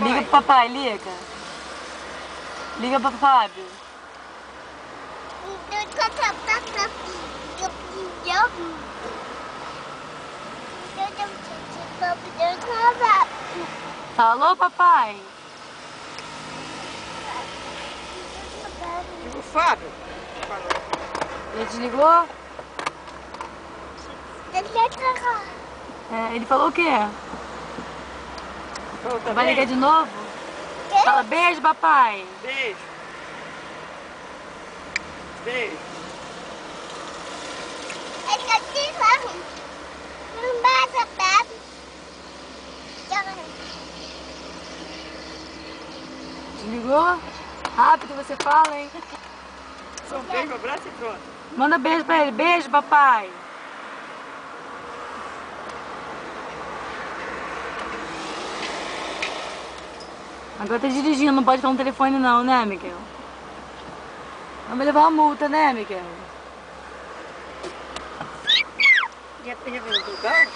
Liga pro papai, liga. Liga pro Fábio. Alô, papai? O Fábio. Ele desligou? É, ele falou o quê? Falou também? Vai ligar de novo? Fala beijo, papai. Beijo. Beijo. Desligou? Rápido você fala, hein? Só um beijo, um abraço e pronto. Manda beijo pra ele. Beijo, papai. Agora tá dirigindo, não pode falar no telefone não, né, Miguel? Vamos levar uma multa, né, Miguel? Já veio do carro?